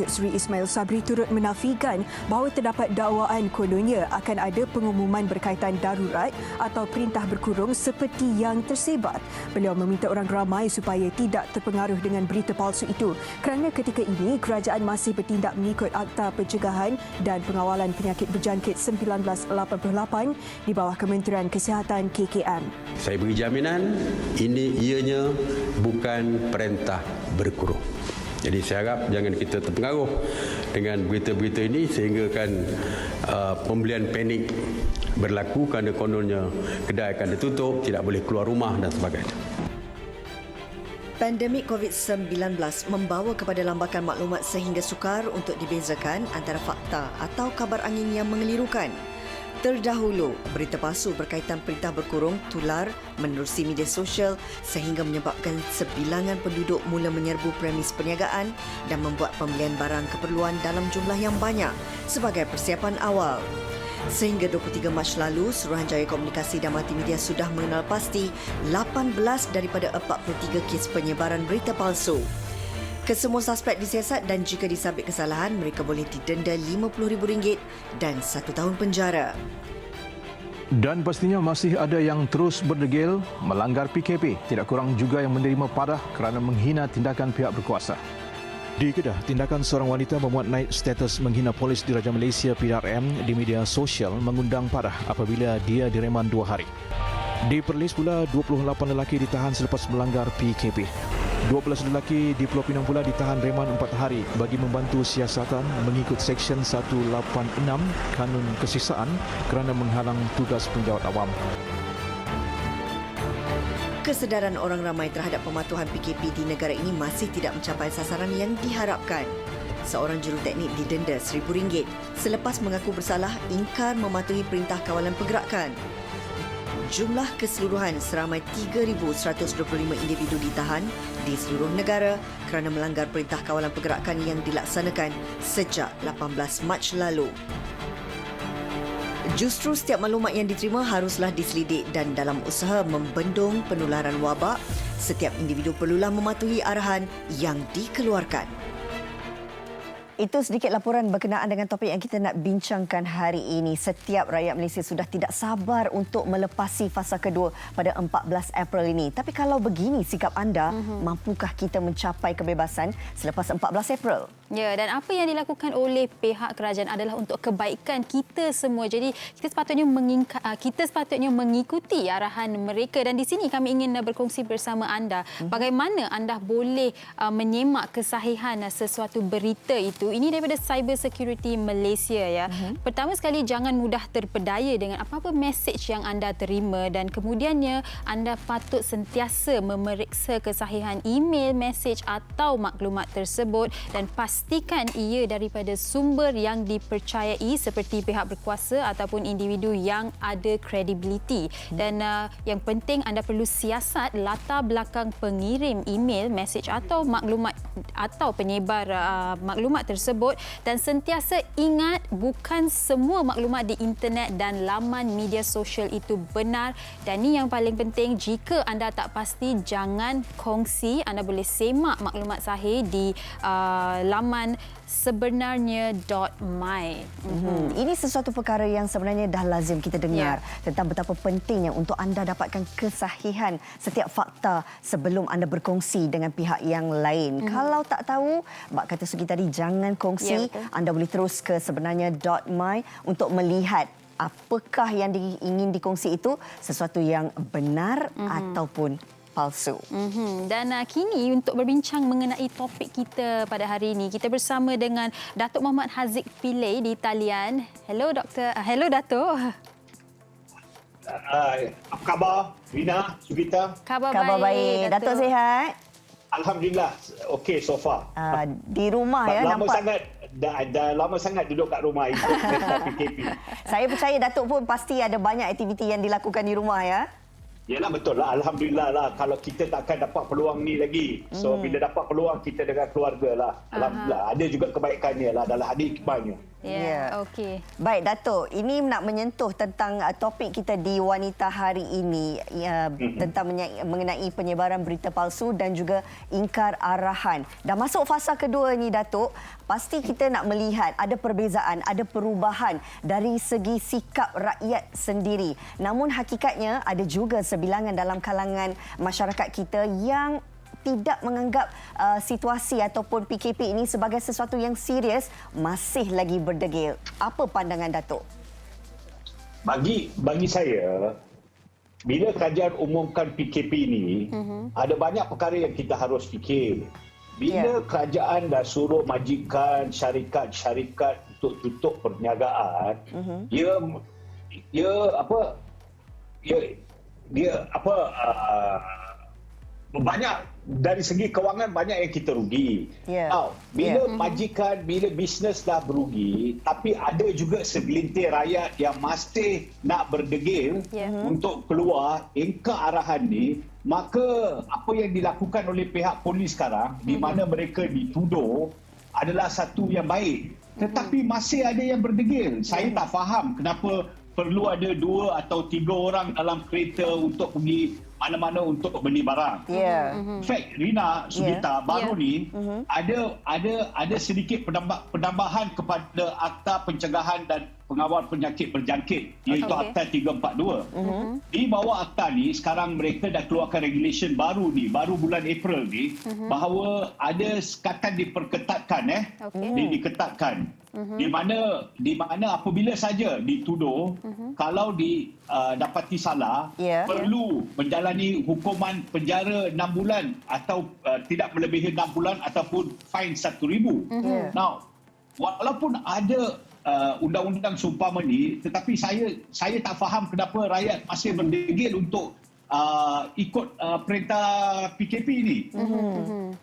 Datuk Seri Ismail Sabri turut menafikan bahawa terdapat dakwaan kononnya akan ada pengumuman berkaitan darurat atau perintah berkurung seperti yang tersebar. Beliau meminta orang ramai supaya tidak terpengaruh dengan berita palsu itu kerana ketika ini kerajaan masih bertindak mengikut Akta Pencegahan dan Pengawalan Penyakit Berjangkit 1988 di bawah Kementerian Kesihatan KKM. Saya beri jaminan ini ianya bukan perintah berkurung. Jadi saya harap jangan kita terpengaruh dengan berita-berita ini sehingga kan pembelian panik berlaku kerana kononnya kedai akan ditutup, tidak boleh keluar rumah dan sebagainya. Pandemik COVID-19 membawa kepada lambakan maklumat sehingga sukar untuk dibezakan antara fakta atau kabar angin yang mengelirukan. Terdahulu, berita palsu berkaitan perintah berkurung tular menerusi media sosial sehingga menyebabkan sebilangan penduduk mula menyerbu premis perniagaan dan membuat pembelian barang keperluan dalam jumlah yang banyak sebagai persiapan awal. Sehingga 23 Mac lalu, Suruhanjaya Komunikasi dan Multimedia sudah mengenal pasti 18 daripada 43 kes penyebaran berita palsu. Kesemua suspek disiasat dan jika disabit kesalahan, mereka boleh didenda RM50,000 dan 1 tahun penjara. Dan pastinya masih ada yang terus berdegil melanggar PKP. Tidak kurang juga yang menerima padah kerana menghina tindakan pihak berkuasa. Di Kedah, tindakan seorang wanita memuat naik status menghina polis Diraja Malaysia PRM di media sosial mengundang padah apabila dia direman 2 hari. Di Perlis pula, 28 lelaki ditahan selepas melanggar PKP. 12 lelaki di Pulau Pinang pula ditahan reman 4 hari bagi membantu siasatan mengikut Seksyen 186 Kanun Kesisaan kerana menghalang tugas penjawat awam. Kesedaran orang ramai terhadap pematuhan PKP di negara ini masih tidak mencapai sasaran yang diharapkan. Seorang juruteknik didenda RM1,000 selepas mengaku bersalah ingkar mematuhi perintah kawalan pergerakan. Jumlah keseluruhan seramai 3,125 individu ditahan di seluruh negara kerana melanggar perintah kawalan pergerakan yang dilaksanakan sejak 18 Mac lalu. Justru setiap maklumat yang diterima haruslah diselidik dan dalam usaha membendung penularan wabak, setiap individu perlulah mematuhi arahan yang dikeluarkan. Itu sedikit laporan berkenaan dengan topik yang kita nak bincangkan hari ini. Setiap rakyat Malaysia sudah tidak sabar untuk melepasi fasa kedua pada 14 April ini. Tapi kalau begini sikap anda, mampukah kita mencapai kebebasan selepas 14 April? Ya, dan apa yang dilakukan oleh pihak kerajaan adalah untuk kebaikan kita semua. Jadi kita sepatutnya mengikuti arahan mereka dan di sini kami ingin berkongsi bersama anda bagaimana anda boleh menyemak kesahihan sesuatu berita itu. Ini daripada Cyber Security Malaysia ya. Pertama sekali, jangan mudah terpedaya dengan apa-apa mesej yang anda terima dan kemudiannya anda patut sentiasa memeriksa kesahihan email, mesej atau maklumat tersebut dan pastikan ia daripada sumber yang dipercayai seperti pihak berkuasa ataupun individu yang ada kredibiliti. Dan yang penting anda perlu siasat latar belakang pengirim email, mesej atau maklumat atau penyebar maklumat tersebut dan sentiasa ingat bukan semua maklumat di internet dan laman media sosial itu benar dan ini yang paling penting, jika anda tak pasti jangan kongsi. Anda boleh semak maklumat sahih di laman sebenarnya.my. Ini sesuatu perkara yang sebenarnya dah lazim kita dengar tentang betapa pentingnya untuk anda dapatkan kesahihan setiap fakta sebelum anda berkongsi dengan pihak yang lain. Kalau tak tahu, bak kata Sugi tadi, jangan kongsi. Anda boleh terus ke sebenarnya.my untuk melihat apakah yang ingin dikongsi itu sesuatu yang benar ataupun palsu. Dan kini untuk berbincang mengenai topik kita pada hari ini, kita bersama dengan Datuk Muhammad Haziq Pillay di talian. Hello Doktor. Hello Datuk. Apa khabar Rina, Sugita? Khabar baik. Datuk sihat? Alhamdulillah, okey so far. Di rumah ya lama nampak. sangat dah lama sangat duduk kat rumah ikut PKP. Saya percaya Datuk pun pasti ada banyak aktiviti yang dilakukan di rumah ya. Yalah, betul lah. Alhamdulillah lah. Kalau kita takkan dapat peluang ni lagi. So bila dapat peluang, kita dengan keluarga lah. Alhamdulillah. Ada juga kebaikannya lah dalam ada hikmahnya. Ya, okey. Baik, Datuk. Ini nak menyentuh tentang topik kita di Wanita hari ini, tentang mengenai penyebaran berita palsu dan juga ingkar arahan. Dah masuk fasa kedua ni, Datuk. Pasti kita nak melihat ada perbezaan, ada perubahan dari segi sikap rakyat sendiri. Namun hakikatnya ada juga sebilangan dalam kalangan masyarakat kita yang tidak menganggap situasi ataupun PKP ini sebagai sesuatu yang serius, masih lagi berdegil. Apa pandangan Datuk? Bagi saya, bila kerajaan umumkan PKP ini, ada banyak perkara yang kita harus fikir. Bila kerajaan dah suruh majikan syarikat-syarikat untuk tutup perniagaan, banyak dari segi kewangan banyak yang kita rugi. Bila majikan, bila bisnes dah berugi, tapi ada juga segelintir rakyat yang masih nak berdegil untuk keluar ingkar arahan ni, maka apa yang dilakukan oleh pihak polis sekarang, di mana mereka dituduh adalah satu yang baik. Tetapi masih ada yang berdegil. Saya tak faham kenapa perlu ada 2 atau 3 orang dalam kereta untuk pergi mana-mana untuk beli barang. In fact, Rina, Sugita, baru ni ada sedikit penambahan kepada Akta Pencegahan dan Pengawal Penyakit Berjangkit, iaitu Akta 342. Di bawah akta ni, sekarang mereka dah keluarkan regulation baru ni, baru bulan April ni, bahawa ada sekatan diperketatkan, diketatkan. Di mana apabila saja dituduh, kalau dapati salah, perlu menjalani hukuman penjara 6 bulan atau tidak melebihi 6 bulan ataupun fine 1,000. Now, walaupun ada undang-undang seumpama ni, tetapi saya tak faham kenapa rakyat masih berdegil untuk ikut perintah PKP ini.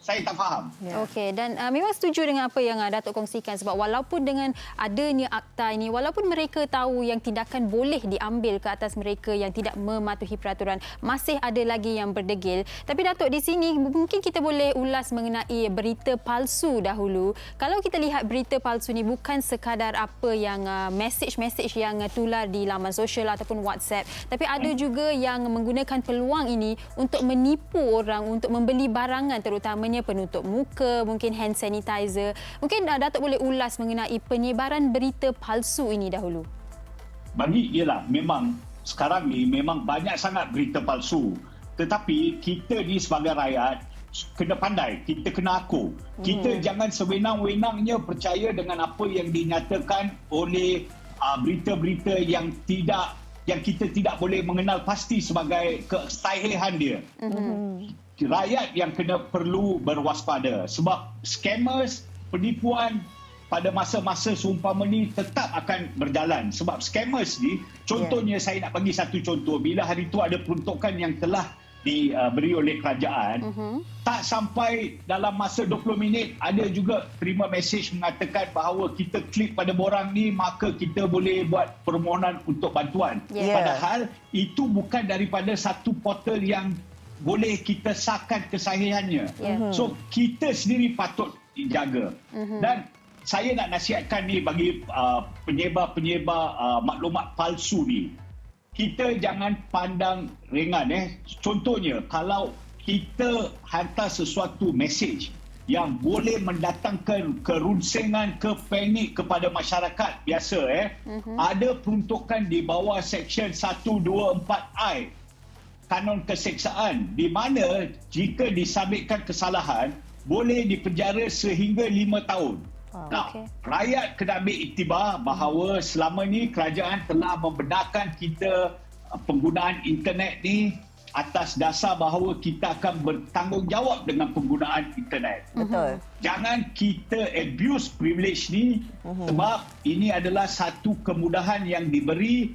Saya tak faham. Okey, dan memang setuju dengan apa yang Datuk kongsikan, sebab walaupun dengan adanya akta ini, walaupun mereka tahu yang tindakan boleh diambil ke atas mereka yang tidak mematuhi peraturan, masih ada lagi yang berdegil. Tapi Datuk, di sini mungkin kita boleh ulas mengenai berita palsu dahulu. Kalau kita lihat berita palsu ni bukan sekadar apa yang message yang tular di laman sosial ataupun WhatsApp, tapi ada juga yang menggunakan peluang ini untuk menipu orang untuk membeli barangan, terutamanya penutup muka, mungkin hand sanitizer. Mungkin Datuk boleh ulas mengenai penyebaran berita palsu ini dahulu. Memang sekarang ni memang banyak sangat berita palsu. Tetapi kita ni sebagai rakyat kena pandai, kita kena akur. Kita jangan sewenang-wenangnya percaya dengan apa yang dinyatakan oleh berita-berita yang kita tidak boleh mengenal pasti sebagai kestahihan dia. Rakyat yang perlu berwaspada, sebab scammers, penipuan pada masa-masa seumpama ni tetap akan berjalan. Sebab scammers ni, contohnya saya nak bagi satu contoh, bila hari itu ada peruntukan yang telah diberi oleh kerajaan, tak sampai dalam masa 20 minit ada juga terima mesej mengatakan bahawa kita klik pada borang ni maka kita boleh buat permohonan untuk bantuan. Padahal itu bukan daripada satu portal yang boleh kita sahkan kesahihannya. So kita sendiri patut dijaga. Dan saya nak nasihatkan ni bagi penyebar-penyebar maklumat palsu ni, kita jangan pandang ringan. Contohnya, kalau kita hantar sesuatu mesej yang boleh mendatangkan kerunsingan, kepanik kepada masyarakat biasa, ada peruntukan di bawah Seksyen 124I Kanun Keseksaan, di mana jika disabitkan kesalahan, boleh dipenjara sehingga 5 tahun. Rakyat kena ambil iktibar bahawa selama ni kerajaan telah membenarkan kita penggunaan internet ni atas dasar bahawa kita akan bertanggungjawab dengan penggunaan internet. Betul. Jangan kita abuse privilege ni, sebab ini adalah satu kemudahan yang diberi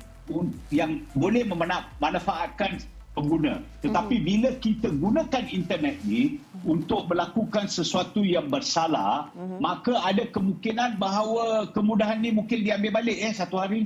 yang boleh memanfaatkan pengguna. Tetapi bila kita gunakan internet ni untuk melakukan sesuatu yang bersalah, maka ada kemungkinan bahawa kemudahan ni mungkin diambil balik satu hari.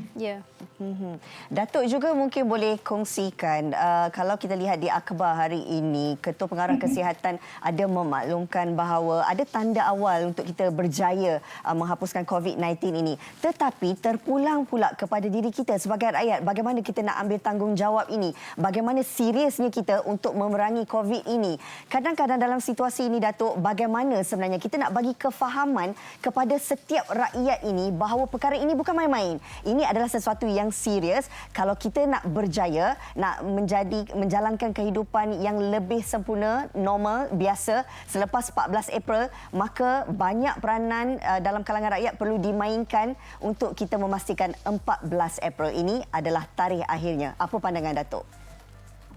Datuk juga mungkin boleh kongsikan kalau kita lihat di akhbar hari ini, Ketua Pengarah Kesihatan ada memaklumkan bahawa ada tanda awal untuk kita berjaya menghapuskan COVID-19 ini. Tetapi terpulang pula kepada diri kita sebagai rakyat, bagaimana kita nak ambil tanggungjawab ini, bagaimana seriusnya kita untuk memerangi COVID ini. Kadang-kadang dalam situasi ini, Datuk, bagaimana sebenarnya kita nak bagi kefahaman kepada setiap rakyat ini bahawa perkara ini bukan main-main. Ini adalah sesuatu yang serius. Kalau kita nak berjaya, nak menjalankan kehidupan yang lebih sempurna, normal, biasa selepas 14 April, maka banyak peranan dalam kalangan rakyat perlu dimainkan untuk kita memastikan 14 April ini adalah tarikh akhirnya. Apa pandangan Datuk?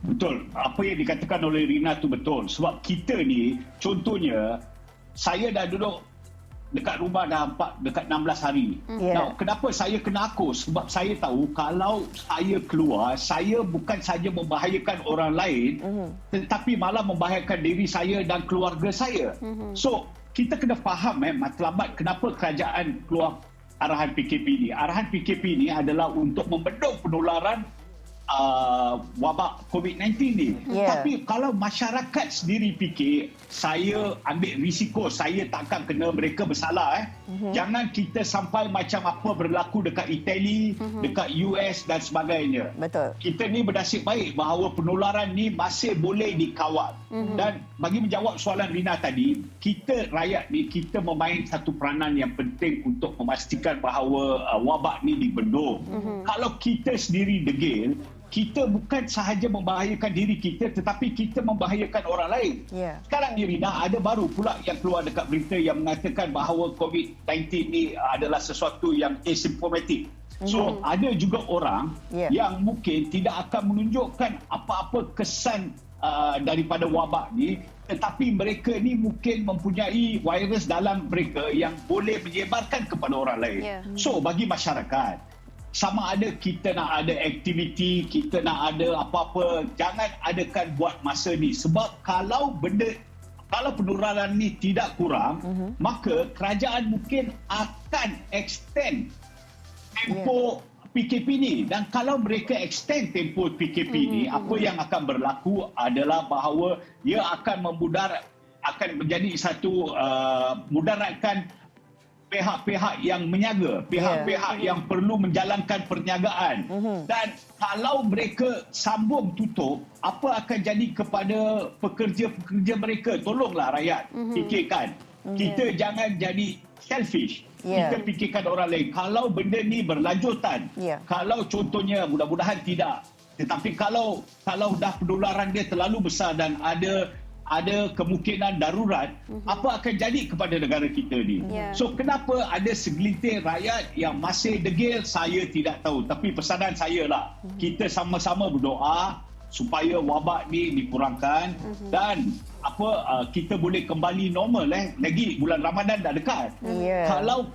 Betul. Apa yang dikatakan oleh Rina tu betul. Sebab kita ni, contohnya, saya dah duduk dekat rumah dah dekat 16 hari. Now, kenapa saya kena akus? Sebab saya tahu kalau saya keluar, saya bukan saja membahayakan orang lain, tetapi malah membahayakan diri saya dan keluarga saya. So, kita kena faham matlamat kenapa kerajaan keluar arahan PKP ni. Arahan PKP ni adalah untuk membendung penularan wabak COVID-19 ni. Tapi kalau masyarakat sendiri fikir, saya ambil risiko, saya takkan kena, mereka bersalah. Jangan kita sampai macam apa berlaku dekat Itali, dekat US dan sebagainya. Betul. Kita ni bernasib baik bahawa penularan ni masih boleh dikawal. Dan bagi menjawab soalan Rina tadi, kita rakyat ni, kita memain satu peranan yang penting untuk memastikan bahawa wabak ni dibendung. Kalau kita sendiri degil, kita bukan sahaja membahayakan diri kita, tetapi kita membahayakan orang lain. Sekarang ni, Rina, ada baru pula yang keluar dekat berita yang mengatakan bahawa COVID-19 ni adalah sesuatu yang asymptomatic. So, ada juga orang yang mungkin tidak akan menunjukkan apa-apa kesan daripada wabak ni, tetapi mereka ni mungkin mempunyai virus dalam mereka yang boleh menyebarkan kepada orang lain. So, bagi masyarakat, sama ada kita nak ada aktiviti, kita nak ada apa-apa, jangan adakan buat masa ni. Sebab kalau penularan ni tidak kurang, maka kerajaan mungkin akan extend tempoh PKP ni. Dan kalau mereka extend tempoh PKP ni, apa yang akan berlaku adalah bahawa ia akan menjadi satu mudaratkan pihak-pihak yang menyaga, pihak-pihak yang perlu menjalankan perniagaan. Dan kalau mereka sambung tutup, apa akan jadi kepada pekerja-pekerja mereka? Tolonglah rakyat fikirkan. Kita jangan jadi selfish. Kita fikirkan orang lain. Kalau benda ni berlanjutan, kalau contohnya, mudah-mudahan tidak, tetapi kalau dah penularan dia terlalu besar dan ada kemungkinan darurat, apa akan jadi kepada negara kita ni? So, kenapa ada segelintir rakyat yang masih degil, saya tidak tahu. Tapi pesanan saya lah, kita sama-sama berdoa supaya wabak ni dikurangkan dan kita boleh kembali normal. Lagi bulan Ramadan dah dekat. Kalau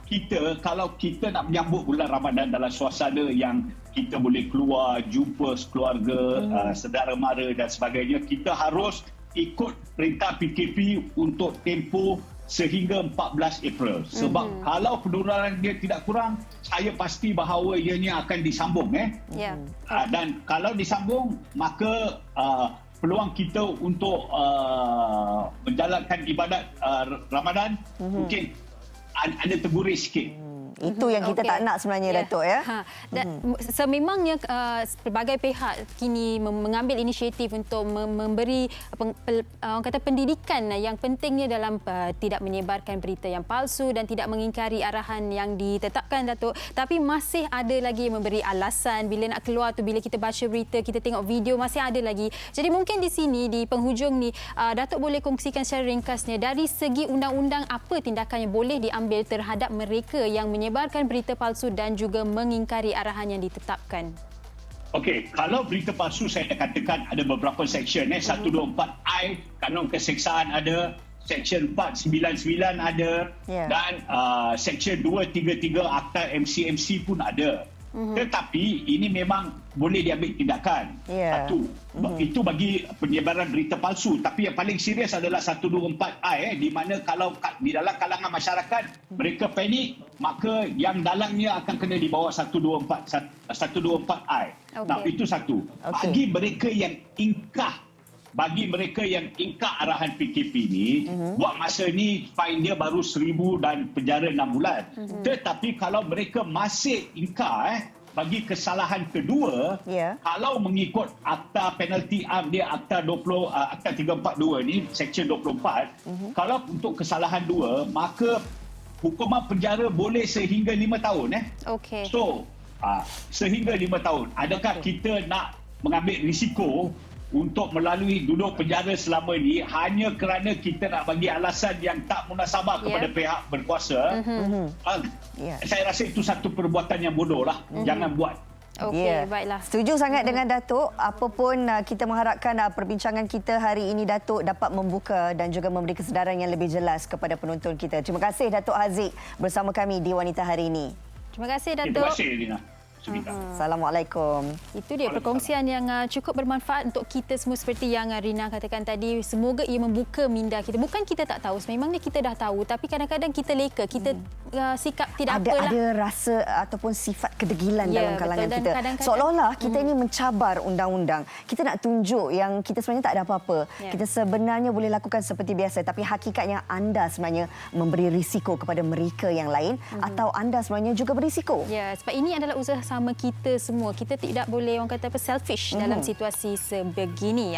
kita nak menyambut bulan Ramadan dalam suasana yang kita boleh keluar, jumpa sekeluarga, saudara mara dan sebagainya, kita harus ikut perintah PKP untuk tempoh sehingga 14 April. Sebab kalau penularan dia tidak kurang, saya pasti bahawa ianya akan disambung. Dan kalau disambung, maka peluang kita untuk menjalankan ibadat Ramadan mungkin ada terguris sikit. Itu yang kita tak nak sebenarnya, Datuk. Dan sememangnya pelbagai pihak kini mengambil inisiatif untuk memberi orang kata pendidikan yang pentingnya dalam tidak menyebarkan berita yang palsu dan tidak mengingkari arahan yang ditetapkan, Datuk. Tapi masih ada lagi yang memberi alasan bila nak keluar tu, bila kita baca berita, kita tengok video, masih ada lagi. Jadi mungkin di sini, di penghujung ni, Datuk boleh kongsikan secara ringkasnya dari segi undang-undang apa tindakan yang boleh diambil terhadap mereka yang menyebarkan berita palsu dan juga mengingkari arahan yang ditetapkan. Okey, kalau berita palsu saya dah katakan ada beberapa seksyen. 124I, Kanun Keseksaan ada, Seksyen 499 ada, dan Seksyen 233 Akta MCMC pun ada. Tetapi ini memang boleh diambil tindakan. Satu, itu bagi penyebaran berita palsu. Tapi yang paling serius adalah 124I, di mana kalau di dalam kalangan masyarakat mereka panik, maka yang dalangnya akan kena di bawah 124I. Nah, itu satu. Bagi mereka yang ingkar arahan PKP ni, buat masa ni fine dia baru 1,000 dan penjara 6 bulan. Tetapi kalau mereka masih ingkar bagi kesalahan kedua, kalau mengikut akta penalti am dia, akta 342 ni, section 24, kalau untuk kesalahan dua, maka hukuman penjara boleh sehingga 5 tahun. So, sehingga 5 tahun. Adakah kita nak mengambil risiko untuk melalui duduk penjara selama ini hanya kerana kita nak bagi alasan yang tak munasabah kepada pihak berkuasa? Saya rasa itu satu perbuatan yang bodoh lah. Jangan buat. Okey, baiklah. Setuju sangat dengan Datuk. Apapun kita mengharapkan perbincangan kita hari ini, Datuk, dapat membuka dan juga memberi kesedaran yang lebih jelas kepada penonton kita. Terima kasih Datuk Haziq bersama kami di Wanita Hari ini. Terima kasih, Datuk. Terima kasih, Rina. Assalamualaikum. Itu dia perkongsian yang cukup bermanfaat untuk kita semua seperti yang Rina katakan tadi. Semoga ia membuka minda kita. Bukan kita tak tahu, memangnya kita dah tahu, tapi kadang-kadang kita leka, kita sikap tidak apalah. Ada rasa ataupun sifat kedegilan dalam kalangan betul. kita. Seolah-olah kita ini mencabar undang-undang. Kita nak tunjuk yang kita sebenarnya tak ada apa-apa. Kita sebenarnya boleh lakukan seperti biasa, tapi hakikatnya anda sebenarnya memberi risiko kepada mereka yang lain atau anda sebenarnya juga berisiko. Ya, sebab ini adalah usaha sama kita semua. Kita tidak boleh orang kata selfish dalam situasi sebegini.